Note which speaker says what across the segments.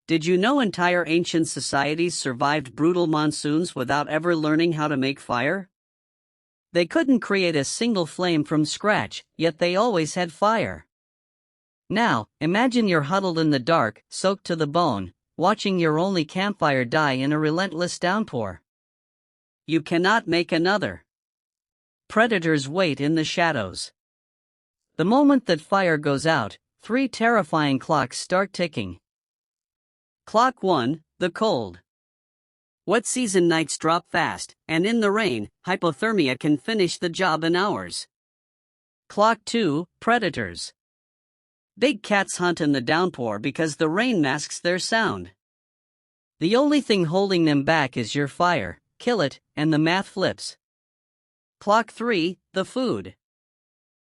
Speaker 1: Did you know entire ancient societies survived brutal monsoons without ever learning how to make fire? They couldn't create a single flame from scratch, yet they always had fire. Now, imagine you're huddled in the dark, soaked to the bone, watching your only campfire die in a relentless downpour. You cannot make another. Predators wait in the shadows. The moment that fire goes out, 3 terrifying clocks start ticking. Clock 1, the cold. Wet season nights drop fast, and in the rain, hypothermia can finish the job in hours. Clock 2, predators. Big cats hunt in the downpour because the rain masks their sound. The only thing holding them back is your fire. Kill it, and the math flips. Clock 3, the food.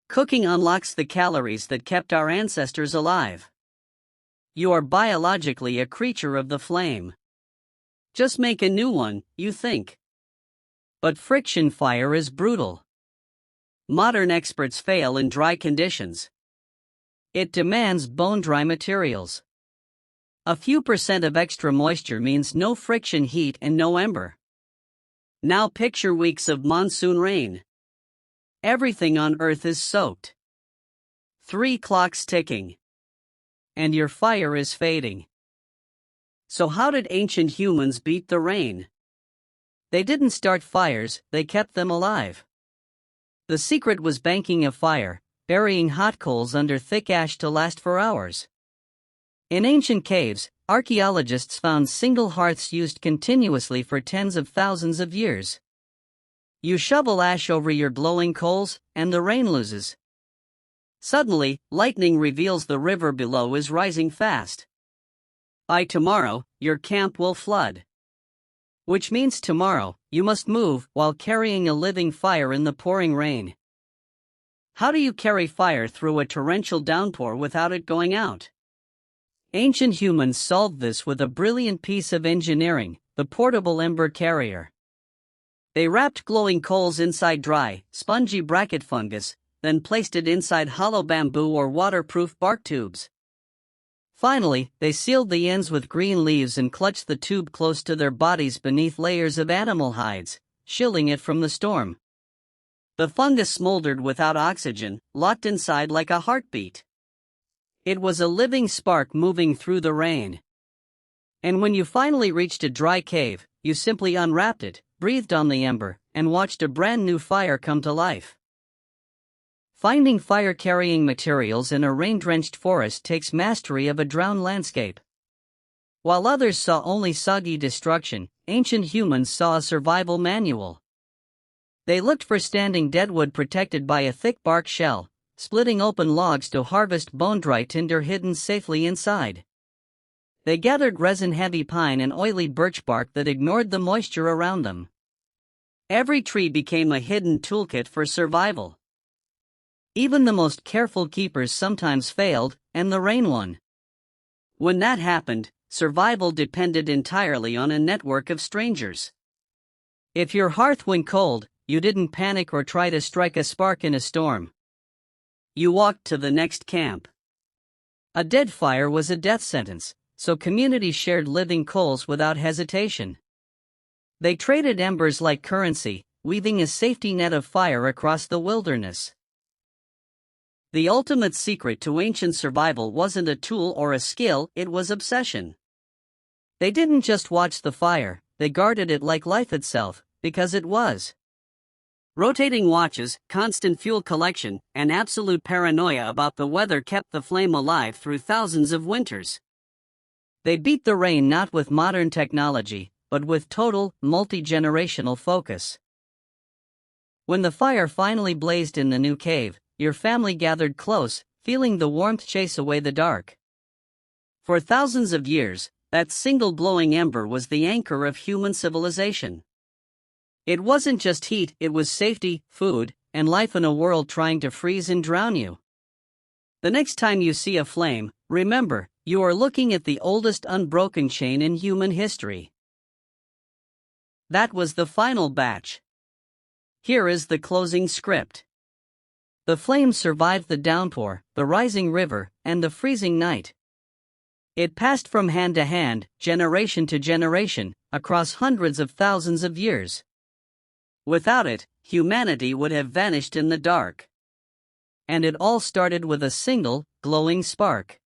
Speaker 1: Cooking unlocks the calories that kept our ancestors alive. You are biologically a creature of the flame. Just make a new one, you think. But friction fire is brutal. Modern experts fail in dry conditions. It demands bone-dry materials. A few percent of extra moisture means no friction heat and no ember. Now picture weeks of monsoon rain. Everything on Earth is soaked. 3 clocks ticking. And your fire is fading. So how did ancient humans beat the rain? They didn't start fires, they kept them alive. The secret was banking a fire, burying hot coals under thick ash to last for hours. In ancient caves, archaeologists found single hearths used continuously for tens of thousands of years. You shovel ash over your glowing coals, and the rain loses. Suddenly, lightning reveals the river below is rising fast. By tomorrow, your camp will flood. Which means tomorrow, you must move while carrying a living fire in the pouring rain. How do you carry fire through a torrential downpour without it going out? Ancient humans solved this with a brilliant piece of engineering, the portable ember carrier. They wrapped glowing coals inside dry, spongy bracket fungus, then placed it inside hollow bamboo or waterproof bark tubes. Finally, they sealed the ends with green leaves and clutched the tube close to their bodies beneath layers of animal hides, shielding it from the storm. The fungus smoldered without oxygen, locked inside like a heartbeat. It was a living spark moving through the rain. And when you finally reached a dry cave, you simply unwrapped it, breathed on the ember, and watched a brand new fire come to life. Finding fire-carrying materials in a rain-drenched forest takes mastery of a drowned landscape. While others saw only soggy destruction, ancient humans saw a survival manual. They looked for standing deadwood protected by a thick bark shell, splitting open logs to harvest bone-dry tinder hidden safely inside. They gathered resin-heavy pine and oily birch bark that ignored the moisture around them. Every tree became a hidden toolkit for survival. Even the most careful keepers sometimes failed, and the rain won. When that happened, survival depended entirely on a network of strangers. If your hearth went cold, you didn't panic or try to strike a spark in a storm. You walked to the next camp. A dead fire was a death sentence, so communities shared living coals without hesitation. They traded embers like currency, weaving a safety net of fire across the wilderness. The ultimate secret to ancient survival wasn't a tool or a skill, it was obsession. They didn't just watch the fire, they guarded it like life itself, because it was. Rotating watches, constant fuel collection, and absolute paranoia about the weather kept the flame alive through thousands of winters. They beat the rain not with modern technology, but with total, multi-generational focus. When the fire finally blazed in the new cave, your family gathered close, feeling the warmth chase away the dark. For thousands of years, that single glowing ember was the anchor of human civilization. It wasn't just heat, it was safety, food, and life in a world trying to freeze and drown you. The next time you see a flame, remember, you are looking at the oldest unbroken chain in human history. That was the final batch. Here is the closing script. The flames survived the downpour, the rising river, and the freezing night. It passed from hand to hand, generation to generation, across hundreds of thousands of years. Without it, humanity would have vanished in the dark. And it all started with a single, glowing spark.